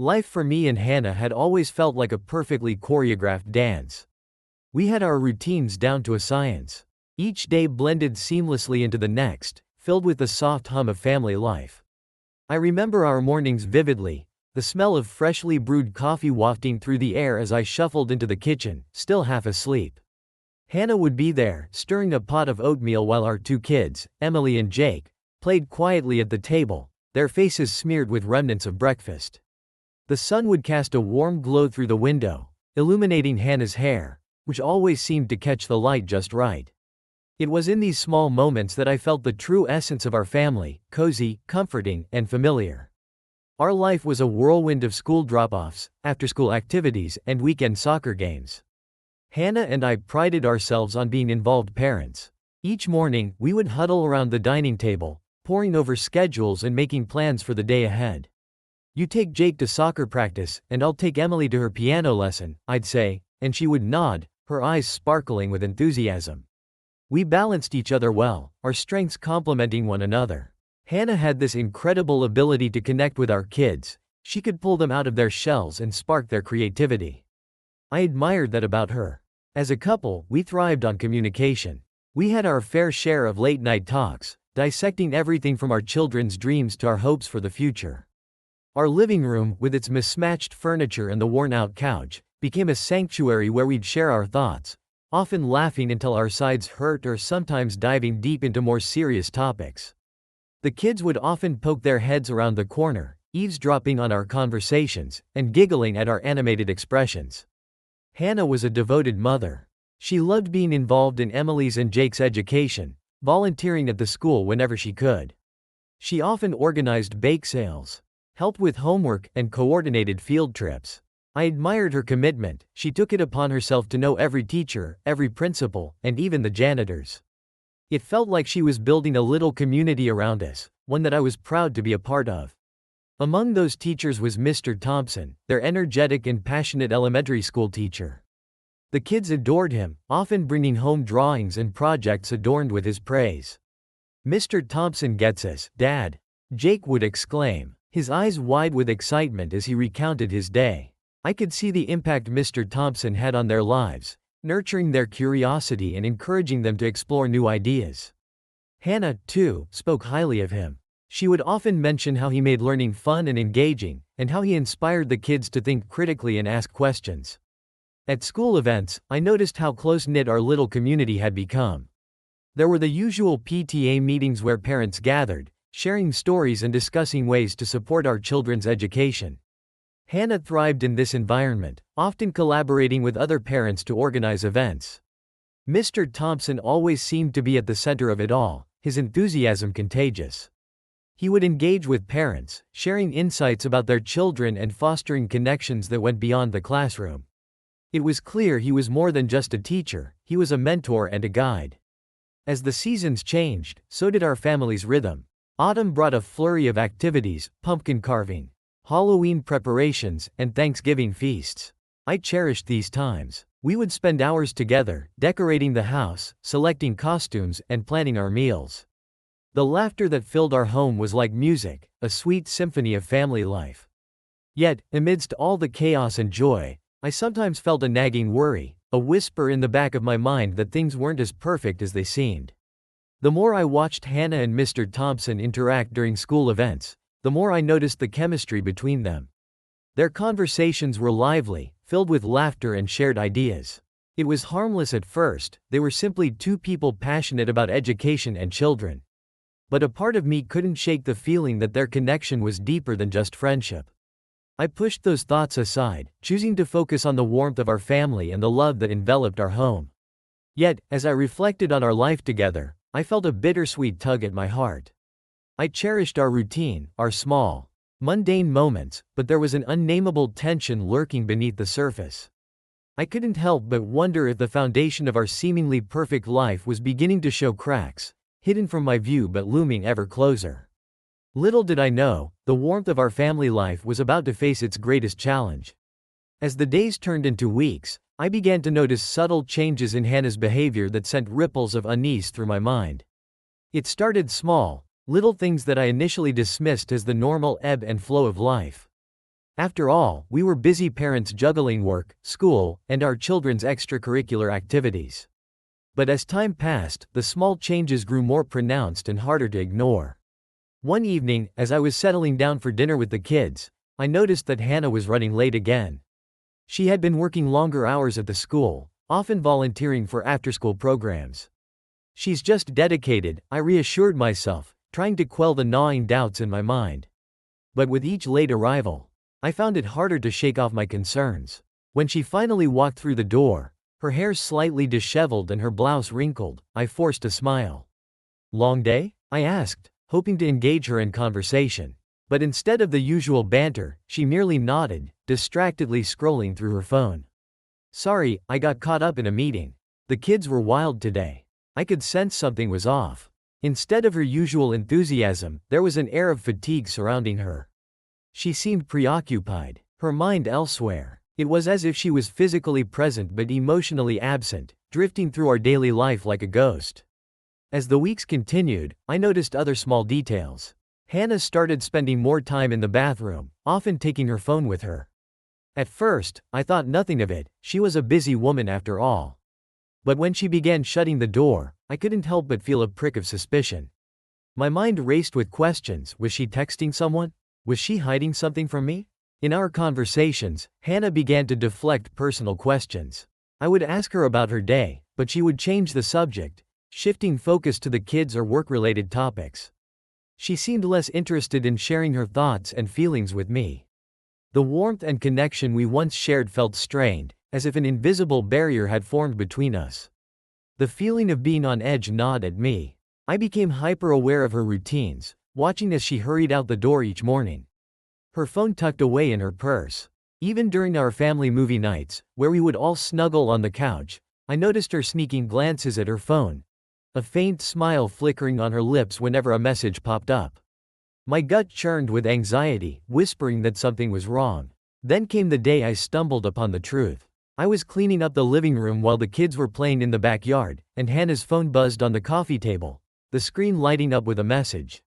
Life for me and Hannah had always felt like a perfectly choreographed dance. We had our routines down to a science. Each day blended seamlessly into the next, filled with the soft hum of family life. I remember our mornings vividly, the smell of freshly brewed coffee wafting through the air as I shuffled into the kitchen, still half asleep. Hannah would be there, stirring a pot of oatmeal while our two kids, Emily and Jake, played quietly at the table, their faces smeared with remnants of breakfast. The sun would cast a warm glow through the window, illuminating Hannah's hair, which always seemed to catch the light just right. It was in these small moments that I felt the true essence of our family, cozy, comforting, and familiar. Our life was a whirlwind of school drop-offs, after-school activities, and weekend soccer games. Hannah and I prided ourselves on being involved parents. Each morning, we would huddle around the dining table, poring over schedules and making plans for the day ahead. "You take Jake to soccer practice, and I'll take Emily to her piano lesson," I'd say, and she would nod, her eyes sparkling with enthusiasm. We balanced each other well, our strengths complementing one another. Hannah had this incredible ability to connect with our kids. She could pull them out of their shells and spark their creativity. I admired that about her. As a couple, we thrived on communication. We had our fair share of late-night talks, dissecting everything from our children's dreams to our hopes for the future. Our living room, with its mismatched furniture and the worn-out couch, became a sanctuary where we'd share our thoughts, often laughing until our sides hurt or sometimes diving deep into more serious topics. The kids would often poke their heads around the corner, eavesdropping on our conversations, and giggling at our animated expressions. Hannah was a devoted mother. She loved being involved in Emily's and Jake's education, volunteering at the school whenever she could. She often organized bake sales, helped with homework, and coordinated field trips. I admired her commitment. She took it upon herself to know every teacher, every principal, and even the janitors. It felt like she was building a little community around us, one that I was proud to be a part of. Among those teachers was Mr. Thompson, their energetic and passionate elementary school teacher. The kids adored him, often bringing home drawings and projects adorned with his praise. "Mr. Thompson gets us, Dad," Jake would exclaim, his eyes wide with excitement as he recounted his day. I could see the impact Mr. Thompson had on their lives, nurturing their curiosity and encouraging them to explore new ideas. Hannah, too, spoke highly of him. She would often mention how he made learning fun and engaging, and how he inspired the kids to think critically and ask questions. At school events, I noticed how close-knit our little community had become. There were the usual PTA meetings where parents gathered, sharing stories and discussing ways to support our children's education. Hannah thrived in this environment, often collaborating with other parents to organize events. Mr. Thompson always seemed to be at the center of it all, his enthusiasm contagious. He would engage with parents, sharing insights about their children and fostering connections that went beyond the classroom. It was clear he was more than just a teacher, he was a mentor and a guide. As the seasons changed, so did our family's rhythm. Autumn brought a flurry of activities: pumpkin carving, Halloween preparations, and Thanksgiving feasts. I cherished these times. We would spend hours together, decorating the house, selecting costumes, and planning our meals. The laughter that filled our home was like music, a sweet symphony of family life. Yet, amidst all the chaos and joy, I sometimes felt a nagging worry, a whisper in the back of my mind that things weren't as perfect as they seemed. The more I watched Hannah and Mr. Thompson interact during school events, the more I noticed the chemistry between them. Their conversations were lively, filled with laughter and shared ideas. It was harmless at first, they were simply two people passionate about education and children. But a part of me couldn't shake the feeling that their connection was deeper than just friendship. I pushed those thoughts aside, choosing to focus on the warmth of our family and the love that enveloped our home. Yet, as I reflected on our life together, I felt a bittersweet tug at my heart. I cherished our routine, our small, mundane moments, but there was an unnameable tension lurking beneath the surface. I couldn't help but wonder if the foundation of our seemingly perfect life was beginning to show cracks, hidden from my view but looming ever closer. Little did I know, the warmth of our family life was about to face its greatest challenge. As the days turned into weeks, I began to notice subtle changes in Hannah's behavior that sent ripples of unease through my mind. It started small, little things that I initially dismissed as the normal ebb and flow of life. After all, we were busy parents juggling work, school, and our children's extracurricular activities. But as time passed, the small changes grew more pronounced and harder to ignore. One evening, as I was settling down for dinner with the kids, I noticed that Hannah was running late again. She had been working longer hours at the school, often volunteering for after-school programs. She's just dedicated, I reassured myself, trying to quell the gnawing doubts in my mind. But with each late arrival, I found it harder to shake off my concerns. When she finally walked through the door, her hair slightly disheveled and her blouse wrinkled, I forced a smile. "Long day?" I asked, hoping to engage her in conversation. But instead of the usual banter, she merely nodded, distractedly scrolling through her phone. "Sorry, I got caught up in a meeting. The kids were wild today." I could sense something was off. Instead of her usual enthusiasm, there was an air of fatigue surrounding her. She seemed preoccupied, her mind elsewhere. It was as if she was physically present but emotionally absent, drifting through our daily life like a ghost. As the weeks continued, I noticed other small details. Hannah started spending more time in the bathroom, often taking her phone with her. At first, I thought nothing of it, she was a busy woman after all. But when she began shutting the door, I couldn't help but feel a prick of suspicion. My mind raced with questions. Was she texting someone? Was she hiding something from me? In our conversations, Hannah began to deflect personal questions. I would ask her about her day, but she would change the subject, shifting focus to the kids or work-related topics. She seemed less interested in sharing her thoughts and feelings with me. The warmth and connection we once shared felt strained, as if an invisible barrier had formed between us. The feeling of being on edge gnawed at me. I became hyper-aware of her routines, watching as she hurried out the door each morning. Her phone tucked away in her purse. Even during our family movie nights, where we would all snuggle on the couch, I noticed her sneaking glances at her phone, a faint smile flickering on her lips whenever a message popped up. My gut churned with anxiety, whispering that something was wrong. Then came the day I stumbled upon the truth. I was cleaning up the living room while the kids were playing in the backyard, and Hannah's phone buzzed on the coffee table, the screen lighting up with a message.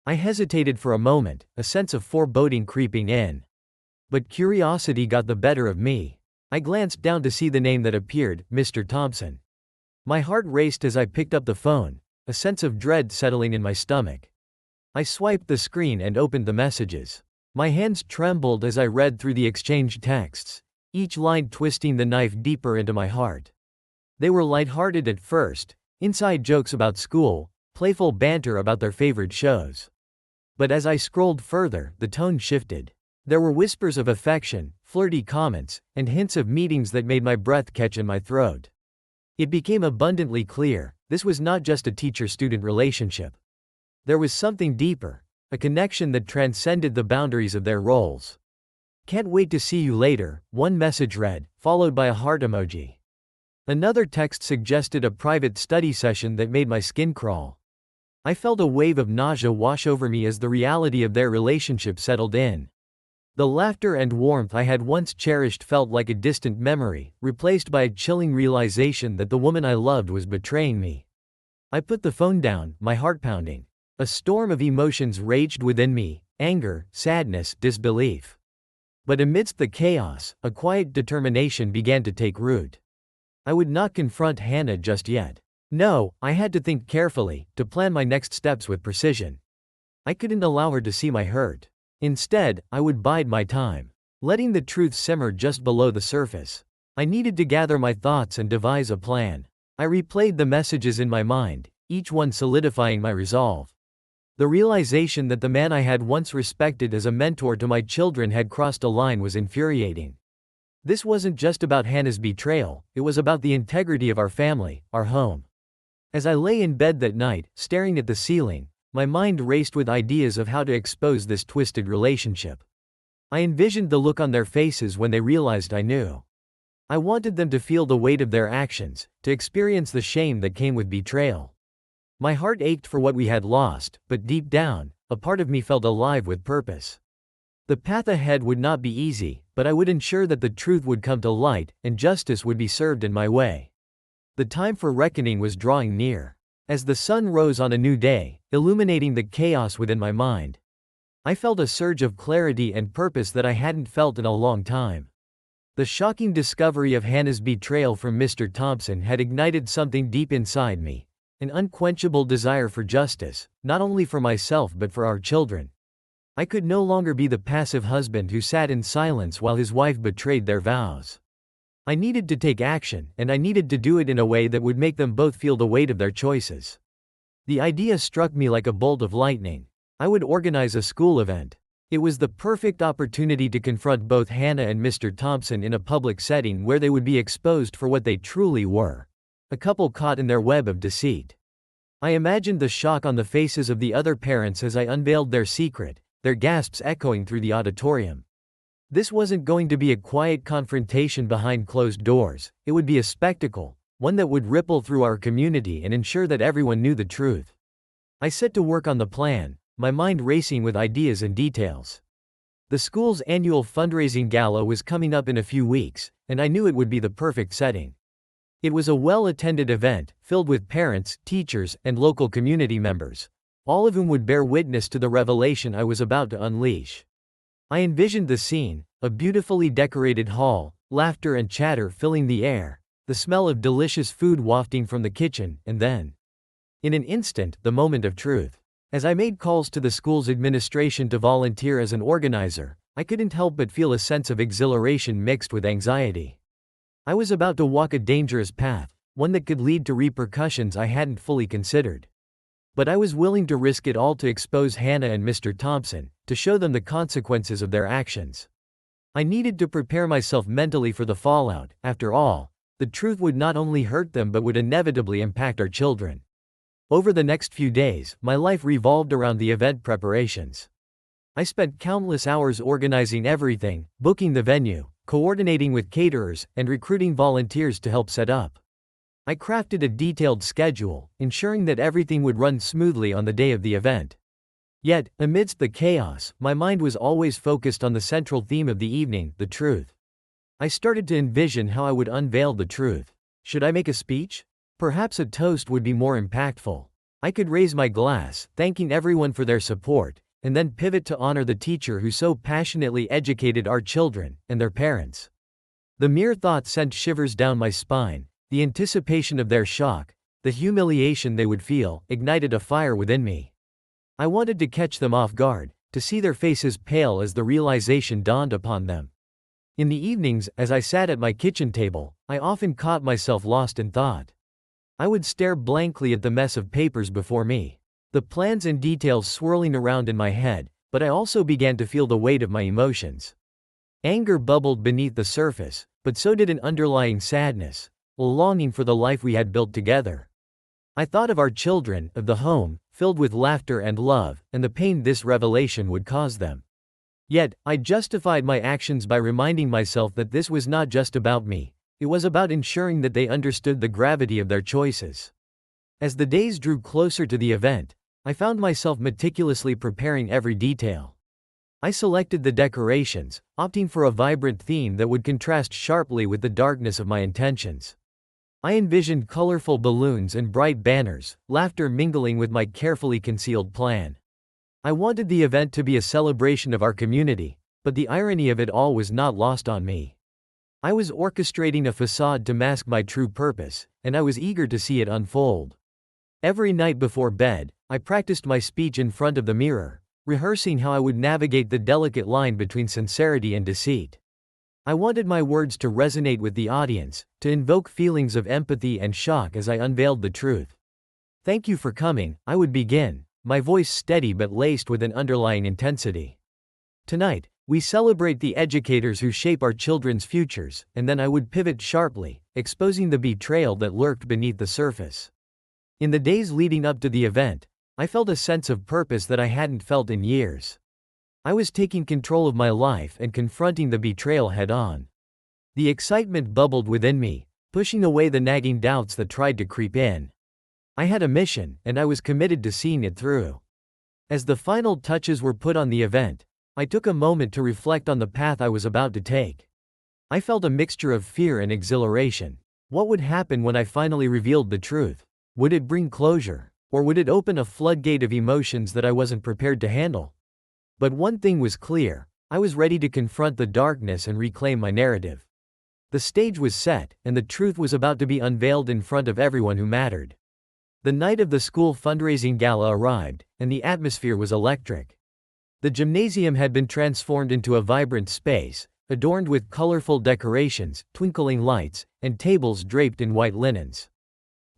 I hesitated for a moment, a sense of foreboding creeping in. But curiosity got the better of me. I glanced down to see the name that appeared, Mr. Thompson. My heart raced as I picked up the phone, a sense of dread settling in my stomach. I swiped the screen and opened the messages. My hands trembled as I read through the exchanged texts, each line twisting the knife deeper into my heart. They were lighthearted at first, inside jokes about school, playful banter about their favorite shows. But as I scrolled further, the tone shifted. There were whispers of affection, flirty comments, and hints of meetings that made my breath catch in my throat. It became abundantly clear, this was not just a teacher-student relationship. There was something deeper, a connection that transcended the boundaries of their roles. "Can't wait to see you later," one message read, followed by a heart emoji. Another text suggested a private study session that made my skin crawl. I felt a wave of nausea wash over me as the reality of their relationship settled in. The laughter and warmth I had once cherished felt like a distant memory, replaced by a chilling realization that the woman I loved was betraying me. I put the phone down, my heart pounding. A storm of emotions raged within me: anger, sadness, disbelief. But amidst the chaos, a quiet determination began to take root. I would not confront Hannah just yet. No, I had to think carefully, to plan my next steps with precision. I couldn't allow her to see my hurt. Instead, I would bide my time, letting the truth simmer just below the surface. I needed to gather my thoughts and devise a plan. I replayed the messages in my mind, each one solidifying my resolve. The realization that the man I had once respected as a mentor to my children had crossed a line was infuriating. This wasn't just about Hannah's betrayal, it was about the integrity of our family, our home. As I lay in bed that night, staring at the ceiling, my mind raced with ideas of how to expose this twisted relationship. I envisioned the look on their faces when they realized I knew. I wanted them to feel the weight of their actions, to experience the shame that came with betrayal. My heart ached for what we had lost, but deep down, a part of me felt alive with purpose. The path ahead would not be easy, but I would ensure that the truth would come to light, and justice would be served in my way. The time for reckoning was drawing near. As the sun rose on a new day, illuminating the chaos within my mind, I felt a surge of clarity and purpose that I hadn't felt in a long time. The shocking discovery of Hannah's betrayal from Mr. Thompson had ignited something deep inside me, an unquenchable desire for justice, not only for myself but for our children. I could no longer be the passive husband who sat in silence while his wife betrayed their vows. I needed to take action, and I needed to do it in a way that would make them both feel the weight of their choices. The idea struck me like a bolt of lightning. I would organize a school event. It was the perfect opportunity to confront both Hannah and Mr. Thompson in a public setting where they would be exposed for what they truly were: a couple caught in their web of deceit. I imagined the shock on the faces of the other parents as I unveiled their secret, their gasps echoing through the auditorium. This wasn't going to be a quiet confrontation behind closed doors, it would be a spectacle, one that would ripple through our community and ensure that everyone knew the truth. I set to work on the plan, my mind racing with ideas and details. The school's annual fundraising gala was coming up in a few weeks, and I knew it would be the perfect setting. It was a well-attended event, filled with parents, teachers, and local community members, all of whom would bear witness to the revelation I was about to unleash. I envisioned the scene: a beautifully decorated hall, laughter and chatter filling the air, the smell of delicious food wafting from the kitchen, and then, in an instant, the moment of truth. As I made calls to the school's administration to volunteer as an organizer, I couldn't help but feel a sense of exhilaration mixed with anxiety. I was about to walk a dangerous path, one that could lead to repercussions I hadn't fully considered. But I was willing to risk it all to expose Hannah and Mr. Thompson, to show them the consequences of their actions. I needed to prepare myself mentally for the fallout. After all, the truth would not only hurt them but would inevitably impact our children. Over the next few days, my life revolved around the event preparations. I spent countless hours organizing everything: booking the venue, coordinating with caterers, and recruiting volunteers to help set up. I crafted a detailed schedule, ensuring that everything would run smoothly on the day of the event. Yet, amidst the chaos, my mind was always focused on the central theme of the evening: the truth. I started to envision how I would unveil the truth. Should I make a speech? Perhaps a toast would be more impactful. I could raise my glass, thanking everyone for their support, and then pivot to honor the teacher who so passionately educated our children, and their parents. The mere thought sent shivers down my spine. The anticipation of their shock, the humiliation they would feel, ignited a fire within me. I wanted to catch them off guard, to see their faces pale as the realization dawned upon them. In the evenings, as I sat at my kitchen table, I often caught myself lost in thought. I would stare blankly at the mess of papers before me, the plans and details swirling around in my head, but I also began to feel the weight of my emotions. Anger bubbled beneath the surface, but so did an underlying sadness, a longing for the life we had built together. I thought of our children, of the home, filled with laughter and love, and the pain this revelation would cause them. Yet, I justified my actions by reminding myself that this was not just about me, it was about ensuring that they understood the gravity of their choices. As the days drew closer to the event, I found myself meticulously preparing every detail. I selected the decorations, opting for a vibrant theme that would contrast sharply with the darkness of my intentions. I envisioned colorful balloons and bright banners, laughter mingling with my carefully concealed plan. I wanted the event to be a celebration of our community, but the irony of it all was not lost on me. I was orchestrating a facade to mask my true purpose, and I was eager to see it unfold. Every night before bed, I practiced my speech in front of the mirror, rehearsing how I would navigate the delicate line between sincerity and deceit. I wanted my words to resonate with the audience, to invoke feelings of empathy and shock as I unveiled the truth. "Thank you for coming," I would begin, my voice steady but laced with an underlying intensity. "Tonight, we celebrate the educators who shape our children's futures," and then I would pivot sharply, exposing the betrayal that lurked beneath the surface. In the days leading up to the event, I felt a sense of purpose that I hadn't felt in years. I was taking control of my life and confronting the betrayal head-on. The excitement bubbled within me, pushing away the nagging doubts that tried to creep in. I had a mission, and I was committed to seeing it through. As the final touches were put on the event, I took a moment to reflect on the path I was about to take. I felt a mixture of fear and exhilaration. What would happen when I finally revealed the truth? Would it bring closure, or would it open a floodgate of emotions that I wasn't prepared to handle? But one thing was clear: I was ready to confront the darkness and reclaim my narrative. The stage was set, and the truth was about to be unveiled in front of everyone who mattered. The night of the school fundraising gala arrived, and the atmosphere was electric. The gymnasium had been transformed into a vibrant space, adorned with colorful decorations, twinkling lights, and tables draped in white linens.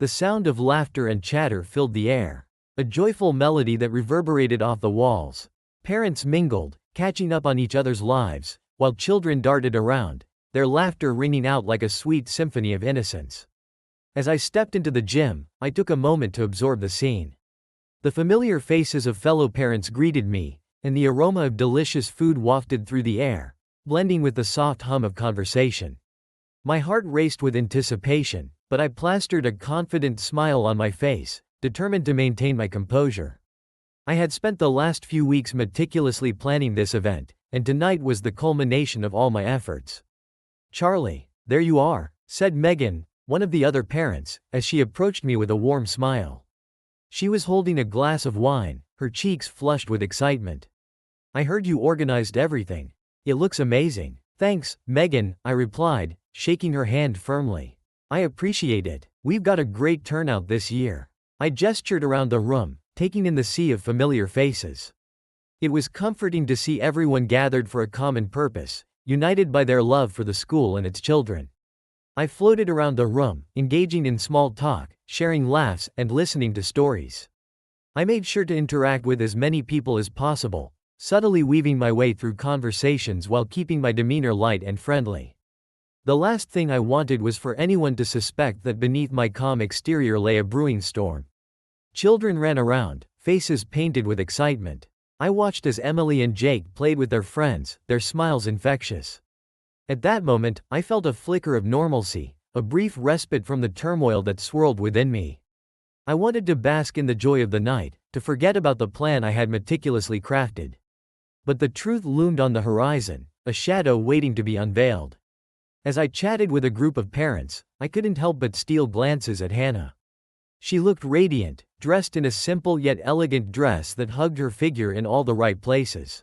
The sound of laughter and chatter filled the air, a joyful melody that reverberated off the walls. Parents mingled, catching up on each other's lives, while children darted around, their laughter ringing out like a sweet symphony of innocence. As I stepped into the gym, I took a moment to absorb the scene. The familiar faces of fellow parents greeted me, and the aroma of delicious food wafted through the air, blending with the soft hum of conversation. My heart raced with anticipation, but I plastered a confident smile on my face, determined to maintain my composure. I had spent the last few weeks meticulously planning this event, and tonight was the culmination of all my efforts. "Charlie, there you are," said Megan, one of the other parents, as she approached me with a warm smile. She was holding a glass of wine, her cheeks flushed with excitement. "I heard you organized everything. It looks amazing." "Thanks, Megan," I replied, shaking her hand firmly. "I appreciate it. We've got a great turnout this year." I gestured around the room, taking in the sea of familiar faces. It was comforting to see everyone gathered for a common purpose, united by their love for the school and its children. I floated around the room, engaging in small talk, sharing laughs, and listening to stories. I made sure to interact with as many people as possible, subtly weaving my way through conversations while keeping my demeanor light and friendly. The last thing I wanted was for anyone to suspect that beneath my calm exterior lay a brewing storm. Children ran around, faces painted with excitement. I watched as Emily and Jake played with their friends, their smiles infectious. At that moment, I felt a flicker of normalcy, a brief respite from the turmoil that swirled within me. I wanted to bask in the joy of the night, to forget about the plan I had meticulously crafted. But the truth loomed on the horizon, a shadow waiting to be unveiled. As I chatted with a group of parents, I couldn't help but steal glances at Hannah. She looked radiant, dressed in a simple yet elegant dress that hugged her figure in all the right places.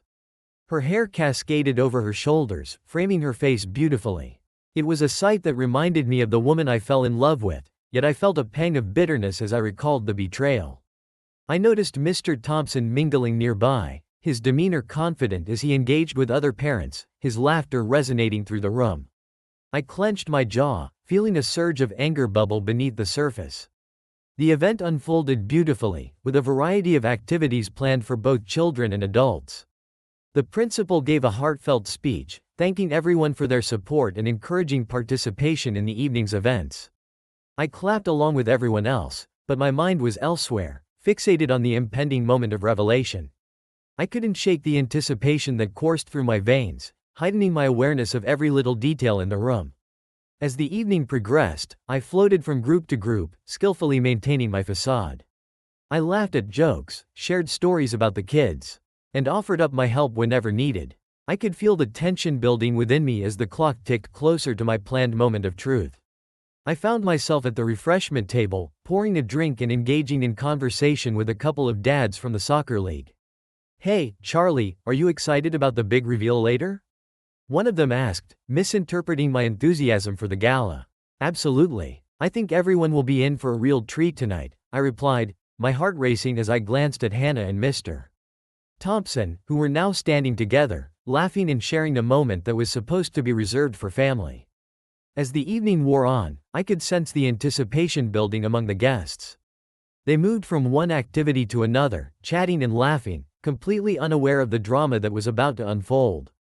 Her hair cascaded over her shoulders, framing her face beautifully. It was a sight that reminded me of the woman I fell in love with, yet I felt a pang of bitterness as I recalled the betrayal. I noticed Mr. Thompson mingling nearby, his demeanor confident as he engaged with other parents, his laughter resonating through the room. I clenched my jaw, feeling a surge of anger bubble beneath the surface. The event unfolded beautifully, with a variety of activities planned for both children and adults. The principal gave a heartfelt speech, thanking everyone for their support and encouraging participation in the evening's events. I clapped along with everyone else, but my mind was elsewhere, fixated on the impending moment of revelation. I couldn't shake the anticipation that coursed through my veins, heightening my awareness of every little detail in the room. As the evening progressed, I floated from group to group, skillfully maintaining my facade. I laughed at jokes, shared stories about the kids, and offered up my help whenever needed. I could feel the tension building within me as the clock ticked closer to my planned moment of truth. I found myself at the refreshment table, pouring a drink and engaging in conversation with a couple of dads from the soccer league. "Hey, Charlie, are you excited about the big reveal later?" one of them asked, misinterpreting my enthusiasm for the gala. "Absolutely. I think everyone will be in for a real treat tonight," I replied, my heart racing as I glanced at Hannah and Mr. Thompson, who were now standing together, laughing and sharing a moment that was supposed to be reserved for family. As the evening wore on, I could sense the anticipation building among the guests. They moved from one activity to another, chatting and laughing, completely unaware of the drama that was about to unfold.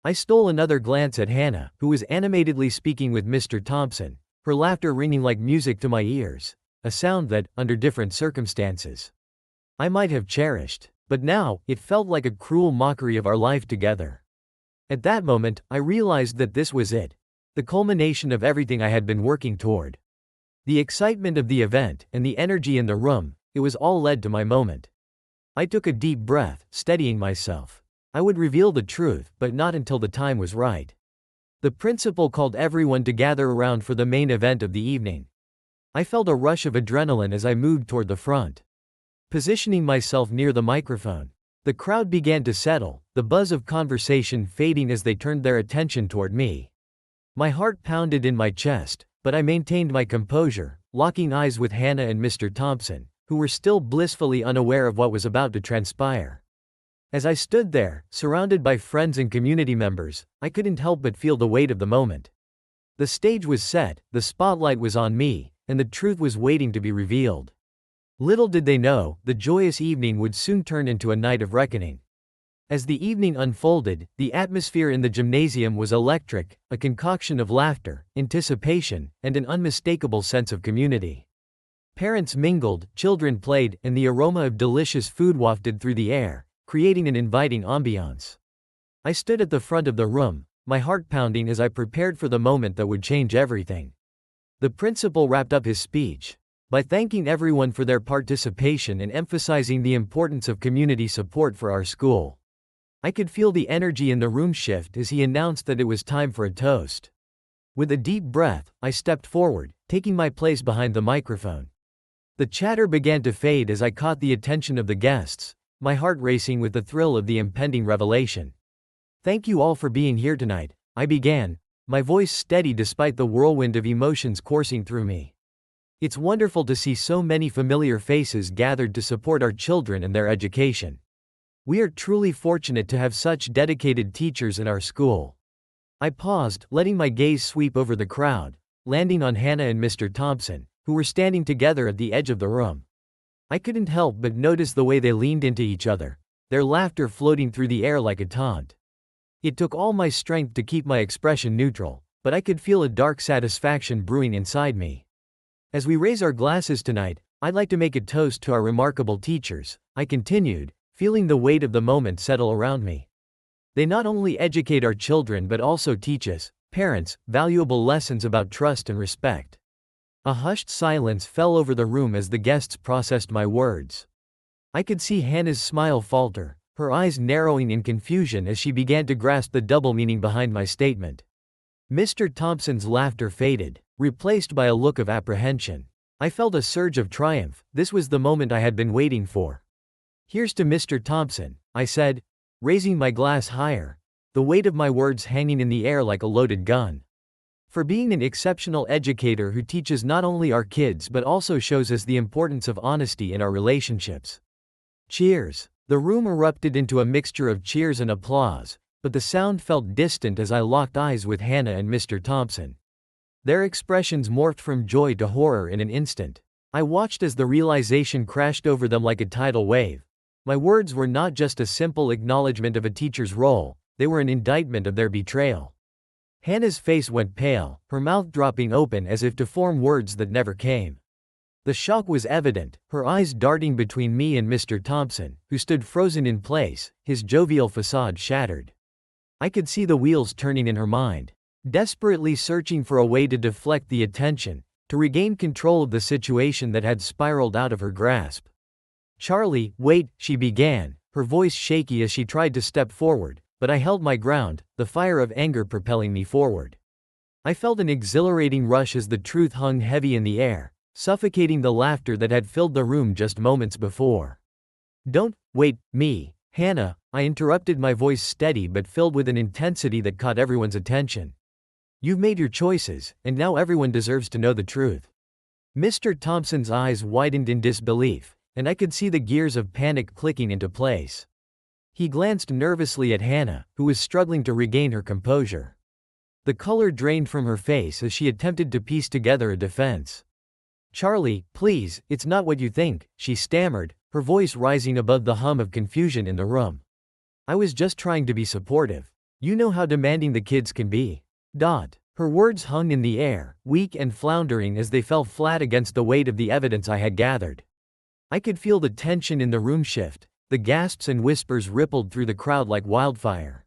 I stole another glance at Hannah, who was animatedly speaking with Mr. Thompson, her laughter ringing like music to my ears, a sound that, under different circumstances, I might have cherished, but now, it felt like a cruel mockery of our life together. At that moment, I realized that this was it, the culmination of everything I had been working toward. The excitement of the event, and the energy in the room, it was all led to my moment. I took a deep breath, steadying myself. I would reveal the truth, but not until the time was right. The principal called everyone to gather around for the main event of the evening. I felt a rush of adrenaline as I moved toward the front. Positioning myself near the microphone, The crowd began to settle, the buzz of conversation fading as they turned their attention toward me. My heart pounded in my chest, but I maintained my composure, locking eyes with Hannah and Mr. Thompson, who were still blissfully unaware of what was about to transpire. As I stood there, surrounded by friends and community members, I couldn't help but feel the weight of the moment. The stage was set, the spotlight was on me, and the truth was waiting to be revealed. Little did they know, the joyous evening would soon turn into a night of reckoning. As the evening unfolded, the atmosphere in the gymnasium was electric, a concoction of laughter, anticipation, and an unmistakable sense of community. Parents mingled, children played, and the aroma of delicious food wafted through the air, creating an inviting ambiance. I stood at the front of the room, my heart pounding as I prepared for the moment that would change everything. The principal wrapped up his speech by thanking everyone for their participation and emphasizing the importance of community support for our school. I could feel the energy in the room shift as he announced that it was time for a toast. With a deep breath, I stepped forward, taking my place behind the microphone. The chatter began to fade as I caught the attention of the guests, my heart racing with the thrill of the impending revelation. "Thank you all for being here tonight," I began, my voice steady despite the whirlwind of emotions coursing through me. "It's wonderful to see so many familiar faces gathered to support our children and their education. We are truly fortunate to have such dedicated teachers in our school." I paused, letting my gaze sweep over the crowd, landing on Hannah and Mr. Thompson, who were standing together at the edge of the room. I couldn't help but notice the way they leaned into each other, their laughter floating through the air like a taunt. It took all my strength to keep my expression neutral, but I could feel a dark satisfaction brewing inside me. "As we raise our glasses tonight, I'd like to make a toast to our remarkable teachers," I continued, feeling the weight of the moment settle around me. "They not only educate our children but also teach us, parents, valuable lessons about trust and respect." A hushed silence fell over the room as the guests processed my words. I could see Hannah's smile falter, her eyes narrowing in confusion as she began to grasp the double meaning behind my statement. Mr. Thompson's laughter faded, replaced by a look of apprehension. I felt a surge of triumph. This was the moment I had been waiting for. "Here's to Mr. Thompson," I said, raising my glass higher, the weight of my words hanging in the air like a loaded gun. "For being an exceptional educator who teaches not only our kids but also shows us the importance of honesty in our relationships." Cheers. The room erupted into a mixture of cheers and applause, but the sound felt distant as I locked eyes with Hannah and Mr. Thompson. Their expressions morphed from joy to horror in an instant. I watched as the realization crashed over them like a tidal wave. My words were not just a simple acknowledgement of a teacher's role, they were an indictment of their betrayal. Hannah's face went pale, her mouth dropping open as if to form words that never came. The shock was evident, her eyes darting between me and Mr. Thompson, who stood frozen in place, his jovial facade shattered. I could see the wheels turning in her mind, desperately searching for a way to deflect the attention, to regain control of the situation that had spiraled out of her grasp. "Charlie, wait," she began, her voice shaky as she tried to step forward, but I held my ground, the fire of anger propelling me forward. I felt an exhilarating rush as the truth hung heavy in the air, suffocating the laughter that had filled the room just moments before. "Don't wait, me, Hannah," I interrupted, my voice steady but filled with an intensity that caught everyone's attention. "You've made your choices, and now everyone deserves to know the truth." Mr. Thompson's eyes widened in disbelief, and I could see the gears of panic clicking into place. He glanced nervously at Hannah, who was struggling to regain her composure. The color drained from her face as she attempted to piece together a defense. "Charlie, please, it's not what you think," she stammered, her voice rising above the hum of confusion in the room. "I was just trying to be supportive. You know how demanding the kids can be." Her words hung in the air, weak and floundering as they fell flat against the weight of the evidence I had gathered. I could feel the tension in the room shift, the gasps and whispers rippled through the crowd like wildfire.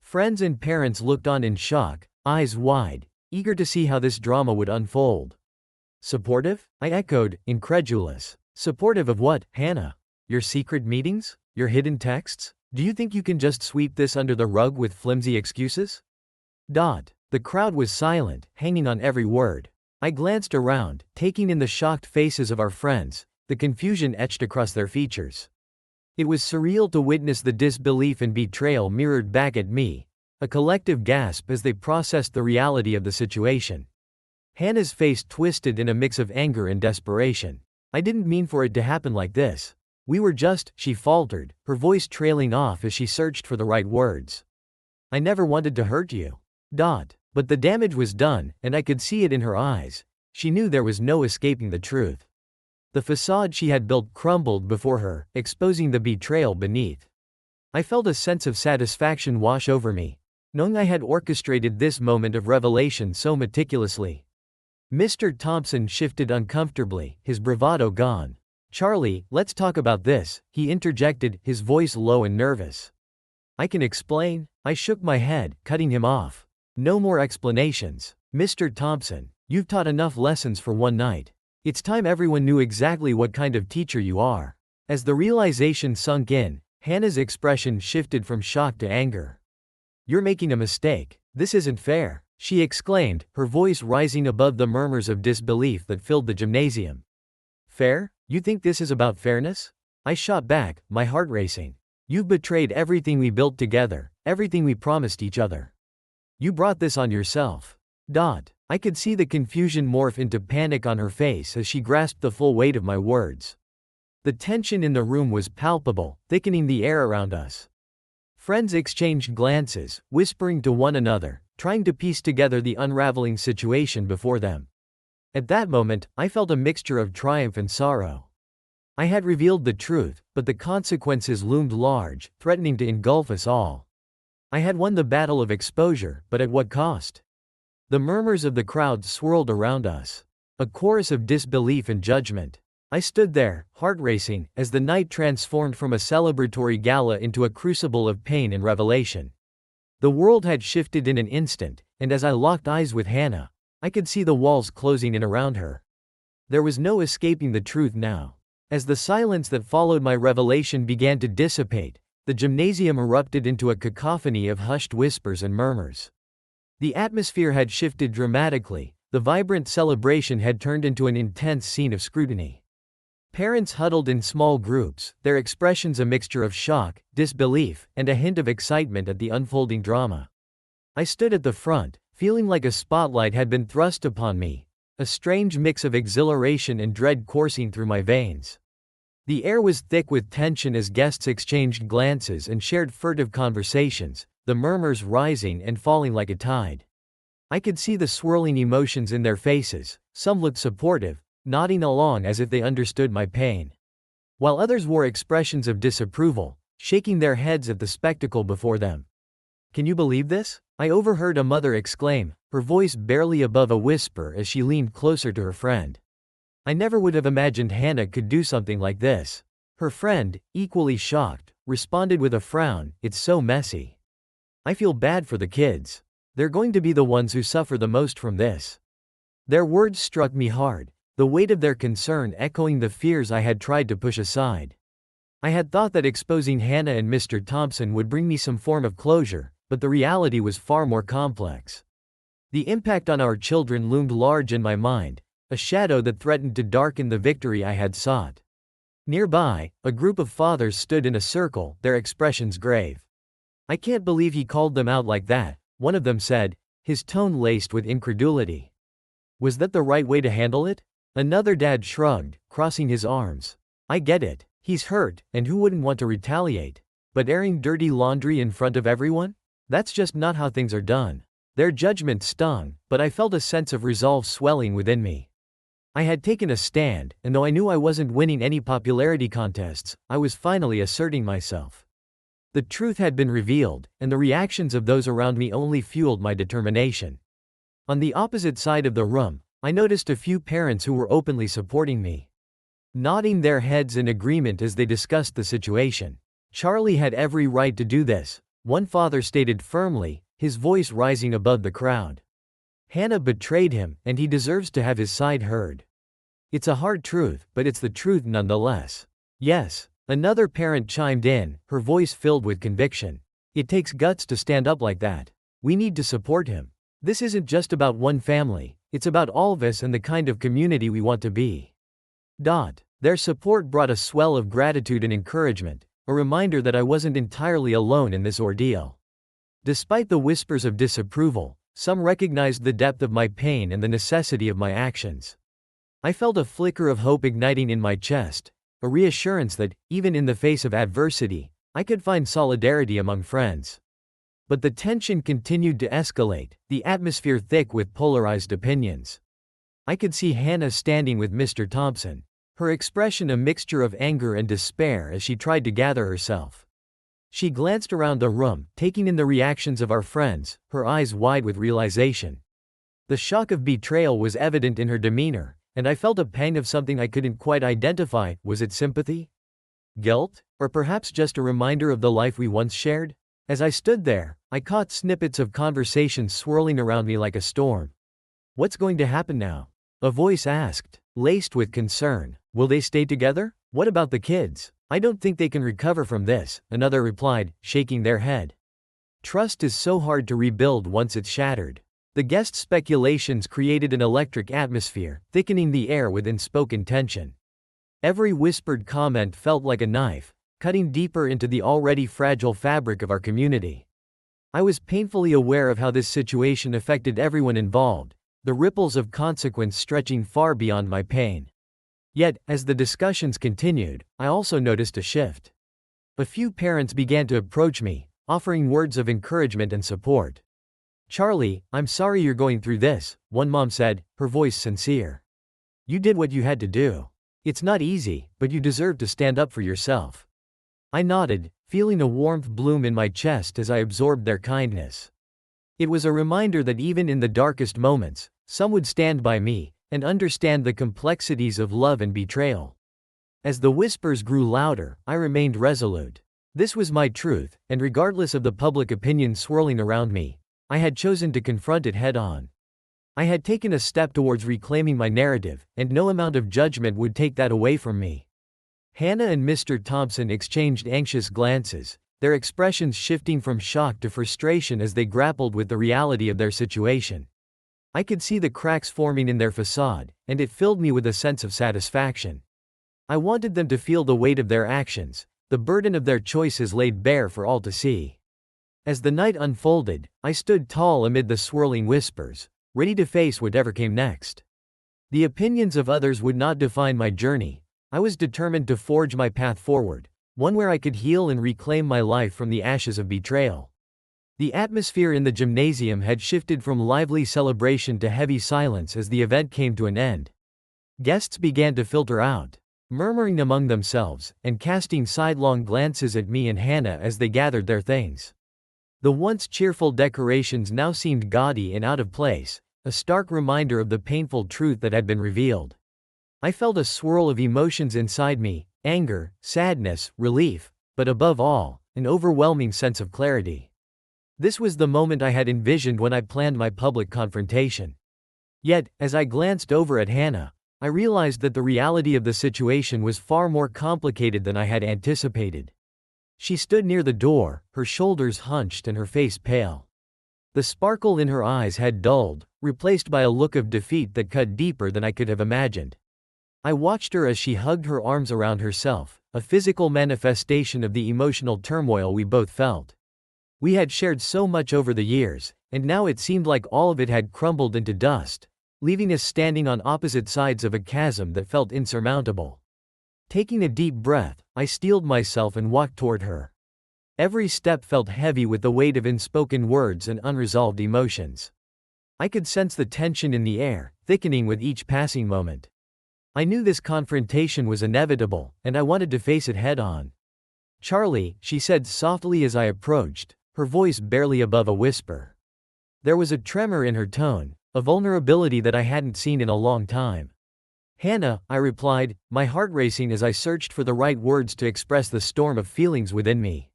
Friends and parents looked on in shock, eyes wide, eager to see how this drama would unfold. "Supportive?" I echoed, incredulous. "Supportive of what, Hannah? Your secret meetings? Your hidden texts? Do you think you can just sweep this under the rug with flimsy excuses?" The crowd was silent, hanging on every word. I glanced around, taking in the shocked faces of our friends, the confusion etched across their features. It was surreal to witness the disbelief and betrayal mirrored back at me, a collective gasp as they processed the reality of the situation. Hannah's face twisted in a mix of anger and desperation. "I didn't mean for it to happen like this. We were just," she faltered, her voice trailing off as she searched for the right words. "I never wanted to hurt you." But the damage was done, and I could see it in her eyes. She knew there was no escaping the truth. The facade she had built crumbled before her, exposing the betrayal beneath. I felt a sense of satisfaction wash over me, knowing I had orchestrated this moment of revelation so meticulously. Mr. Thompson shifted uncomfortably, his bravado gone. "Charlie, let's talk about this," he interjected, his voice low and nervous. "I can explain." I shook my head, cutting him off. "No more explanations. Mr. Thompson, you've taught enough lessons for one night. It's time everyone knew exactly what kind of teacher you are." As the realization sunk in, Hannah's expression shifted from shock to anger. "You're making a mistake. This isn't fair," she exclaimed, her voice rising above the murmurs of disbelief that filled the gymnasium. "Fair? You think this is about fairness?" I shot back, my heart racing. "You've betrayed everything we built together, everything we promised each other. You brought this on yourself." I could see the confusion morph into panic on her face as she grasped the full weight of my words. The tension in the room was palpable, thickening the air around us. Friends exchanged glances, whispering to one another, trying to piece together the unraveling situation before them. At that moment, I felt a mixture of triumph and sorrow. I had revealed the truth, but the consequences loomed large, threatening to engulf us all. I had won the battle of exposure, but at what cost? The murmurs of the crowd swirled around us, a chorus of disbelief and judgment. I stood there, heart racing, as the night transformed from a celebratory gala into a crucible of pain and revelation. The world had shifted in an instant, and as I locked eyes with Hannah, I could see the walls closing in around her. There was no escaping the truth now. As the silence that followed my revelation began to dissipate, the gymnasium erupted into a cacophony of hushed whispers and murmurs. The atmosphere had shifted dramatically, the vibrant celebration had turned into an intense scene of scrutiny. Parents huddled in small groups, their expressions a mixture of shock, disbelief, and a hint of excitement at the unfolding drama. I stood at the front, feeling like a spotlight had been thrust upon me, a strange mix of exhilaration and dread coursing through my veins. The air was thick with tension as guests exchanged glances and shared furtive conversations, the murmurs rising and falling like a tide. I could see the swirling emotions in their faces. Some looked supportive, nodding along as if they understood my pain, while others wore expressions of disapproval, shaking their heads at the spectacle before them. "Can you believe this?" I overheard a mother exclaim, her voice barely above a whisper as she leaned closer to her friend. I never would have imagined Hannah could do something like this. Her friend, equally shocked, responded with a frown, "It's so messy. I feel bad for the kids. They're going to be the ones who suffer the most from this." Their words struck me hard, the weight of their concern echoing the fears I had tried to push aside. I had thought that exposing Hannah and Mr. Thompson would bring me some form of closure, but the reality was far more complex. The impact on our children loomed large in my mind, a shadow that threatened to darken the victory I had sought. Nearby, a group of fathers stood in a circle, their expressions grave. "I can't believe he called them out like that," one of them said, his tone laced with incredulity. "Was that the right way to handle it?" Another dad shrugged, crossing his arms. "I get it. He's hurt, and who wouldn't want to retaliate? But airing dirty laundry in front of everyone? That's just not how things are done." Their judgment stung, but I felt a sense of resolve swelling within me. I had taken a stand, and though I knew I wasn't winning any popularity contests, I was finally asserting myself. The truth had been revealed, and the reactions of those around me only fueled my determination. On the opposite side of the room, I noticed a few parents who were openly supporting me, nodding their heads in agreement as they discussed the situation. "Charlie had every right to do this," one father stated firmly, his voice rising above the crowd. "Hannah betrayed him, and he deserves to have his side heard. It's a hard truth, but it's the truth nonetheless." "Yes," another parent chimed in, her voice filled with conviction. "It takes guts to stand up like that. We need to support him. This isn't just about one family, it's about all of us and the kind of community we want to be." Their support brought a swell of gratitude and encouragement, a reminder that I wasn't entirely alone in this ordeal. Despite the whispers of disapproval, some recognized the depth of my pain and the necessity of my actions. I felt a flicker of hope igniting in my chest, a reassurance that, even in the face of adversity, I could find solidarity among friends. But the tension continued to escalate, the atmosphere thick with polarized opinions. I could see Hannah standing with Mr. Thompson, her expression a mixture of anger and despair as she tried to gather herself. She glanced around the room, taking in the reactions of our friends, her eyes wide with realization. The shock of betrayal was evident in her demeanor, and I felt a pang of something I couldn't quite identify. Was it sympathy? Guilt? Or perhaps just a reminder of the life we once shared? As I stood there, I caught snippets of conversations swirling around me like a storm. "What's going to happen now?" a voice asked, laced with concern. "Will they stay together? What about the kids? I don't think they can recover from this," another replied, shaking their head. Trust is so hard to rebuild once it's shattered. The guests' speculations created an electric atmosphere, thickening the air with unspoken tension. Every whispered comment felt like a knife, cutting deeper into the already fragile fabric of our community. I was painfully aware of how this situation affected everyone involved, the ripples of consequence stretching far beyond my pain. Yet, as the discussions continued, I also noticed a shift. A few parents began to approach me, offering words of encouragement and support. "Charlie, I'm sorry you're going through this," one mom said, her voice sincere. "You did what you had to do. It's not easy, but you deserve to stand up for yourself." I nodded, feeling a warmth bloom in my chest as I absorbed their kindness. It was a reminder that even in the darkest moments, some would stand by me and understand the complexities of love and betrayal. As the whispers grew louder, I remained resolute. This was my truth, and regardless of the public opinion swirling around me, I had chosen to confront it head-on. I had taken a step towards reclaiming my narrative, and no amount of judgment would take that away from me. Hannah and Mr. Thompson exchanged anxious glances, their expressions shifting from shock to frustration as they grappled with the reality of their situation. I could see the cracks forming in their facade, and it filled me with a sense of satisfaction. I wanted them to feel the weight of their actions, the burden of their choices laid bare for all to see. As the night unfolded, I stood tall amid the swirling whispers, ready to face whatever came next. The opinions of others would not define my journey. I was determined to forge my path forward, one where I could heal and reclaim my life from the ashes of betrayal. The atmosphere in the gymnasium had shifted from lively celebration to heavy silence as the event came to an end. Guests began to filter out, murmuring among themselves, and casting sidelong glances at me and Hannah as they gathered their things. The once cheerful decorations now seemed gaudy and out of place, a stark reminder of the painful truth that had been revealed. I felt a swirl of emotions inside me, anger, sadness, relief, but above all, an overwhelming sense of clarity. This was the moment I had envisioned when I planned my public confrontation. Yet, as I glanced over at Hannah, I realized that the reality of the situation was far more complicated than I had anticipated. She stood near the door, her shoulders hunched and her face pale. The sparkle in her eyes had dulled, replaced by a look of defeat that cut deeper than I could have imagined. I watched her as she hugged her arms around herself, a physical manifestation of the emotional turmoil we both felt. We had shared so much over the years, and now it seemed like all of it had crumbled into dust, leaving us standing on opposite sides of a chasm that felt insurmountable. Taking a deep breath, I steeled myself and walked toward her. Every step felt heavy with the weight of unspoken words and unresolved emotions. I could sense the tension in the air, thickening with each passing moment. I knew this confrontation was inevitable, and I wanted to face it head-on. "Charlie," she said softly as I approached, her voice barely above a whisper. There was a tremor in her tone, a vulnerability that I hadn't seen in a long time. "Hannah," I replied, my heart racing as I searched for the right words to express the storm of feelings within me.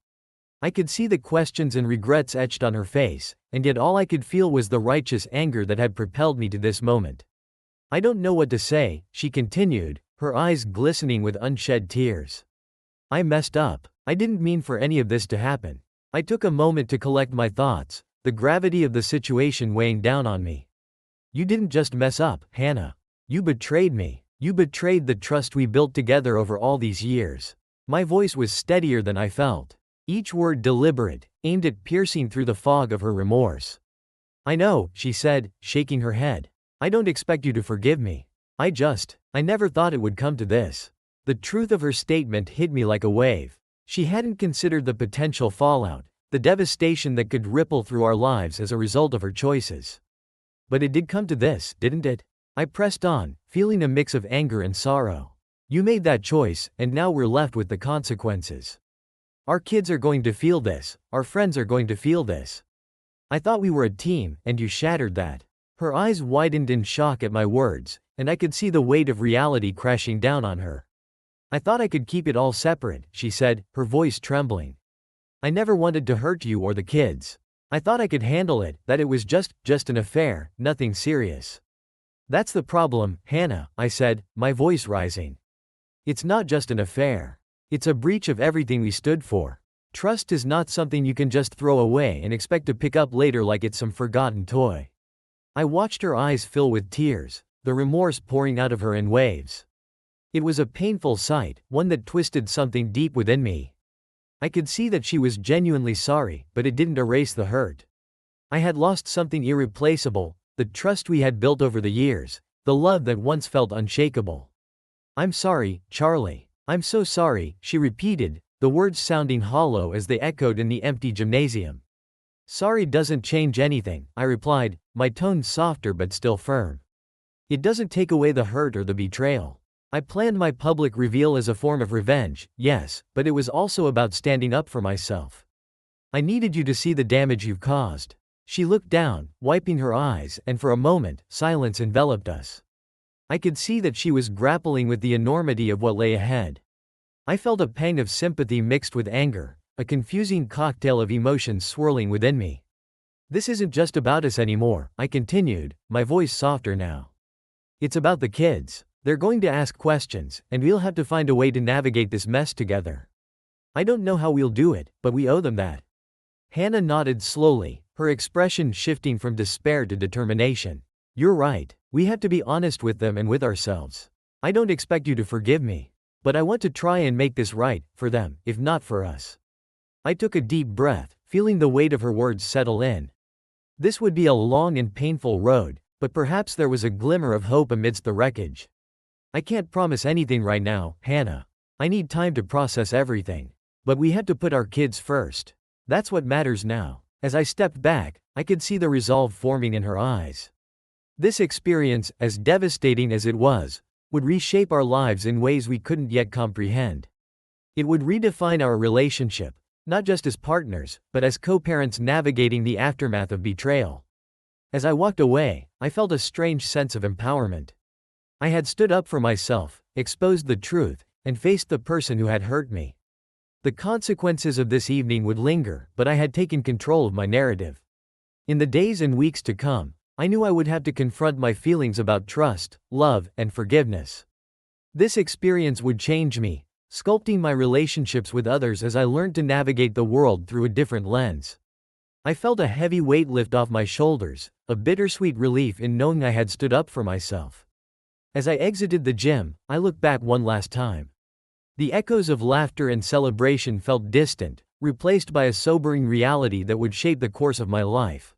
I could see the questions and regrets etched on her face, and yet all I could feel was the righteous anger that had propelled me to this moment. "I don't know what to say," she continued, her eyes glistening with unshed tears. "I messed up. I didn't mean for any of this to happen." I took a moment to collect my thoughts, the gravity of the situation weighing down on me. "You didn't just mess up, Hannah. You betrayed me. You betrayed the trust we built together over all these years." My voice was steadier than I felt. Each word deliberate, aimed at piercing through the fog of her remorse. I know, she said, shaking her head. I don't expect you to forgive me. I never thought it would come to this. The truth of her statement hit me like a wave. She hadn't considered the potential fallout, the devastation that could ripple through our lives as a result of her choices. But it did come to this, didn't it? I pressed on, feeling a mix of anger and sorrow. You made that choice, and now we're left with the consequences. Our kids are going to feel this, our friends are going to feel this. I thought we were a team, and you shattered that. Her eyes widened in shock at my words, and I could see the weight of reality crashing down on her. I thought I could keep it all separate, she said, her voice trembling. I never wanted to hurt you or the kids. I thought I could handle it, that it was just an affair, nothing serious. That's the problem, Hannah, I said, my voice rising. It's not just an affair. It's a breach of everything we stood for. Trust is not something you can just throw away and expect to pick up later like it's some forgotten toy. I watched her eyes fill with tears, the remorse pouring out of her in waves. It was a painful sight, one that twisted something deep within me. I could see that she was genuinely sorry, but it didn't erase the hurt. I had lost something irreplaceable, the trust we had built over the years, the love that once felt unshakable. I'm sorry, Charlie. I'm so sorry, she repeated, the words sounding hollow as they echoed in the empty gymnasium. Sorry doesn't change anything, I replied, my tone softer but still firm. It doesn't take away the hurt or the betrayal. I planned my public reveal as a form of revenge, yes, but it was also about standing up for myself. I needed you to see the damage you've caused. She looked down, wiping her eyes, and for a moment, silence enveloped us. I could see that she was grappling with the enormity of what lay ahead. I felt a pang of sympathy mixed with anger, a confusing cocktail of emotions swirling within me. This isn't just about us anymore, I continued, my voice softer now. It's about the kids. They're going to ask questions, and we'll have to find a way to navigate this mess together. I don't know how we'll do it, but we owe them that. Hannah nodded slowly, her expression shifting from despair to determination. You're right, we have to be honest with them and with ourselves. I don't expect you to forgive me. But I want to try and make this right, for them, if not for us. I took a deep breath, feeling the weight of her words settle in. This would be a long and painful road, but perhaps there was a glimmer of hope amidst the wreckage. I can't promise anything right now, Hannah. I need time to process everything. But we have to put our kids first. That's what matters now. As I stepped back, I could see the resolve forming in her eyes. This experience, as devastating as it was, would reshape our lives in ways we couldn't yet comprehend. It would redefine our relationship, not just as partners, but as co-parents navigating the aftermath of betrayal. As I walked away, I felt a strange sense of empowerment. I had stood up for myself, exposed the truth, and faced the person who had hurt me. The consequences of this evening would linger, but I had taken control of my narrative. In the days and weeks to come, I knew I would have to confront my feelings about trust, love, and forgiveness. This experience would change me, sculpting my relationships with others as I learned to navigate the world through a different lens. I felt a heavy weight lift off my shoulders, a bittersweet relief in knowing I had stood up for myself. As I exited the gym, I looked back one last time. The echoes of laughter and celebration felt distant, replaced by a sobering reality that would shape the course of my life.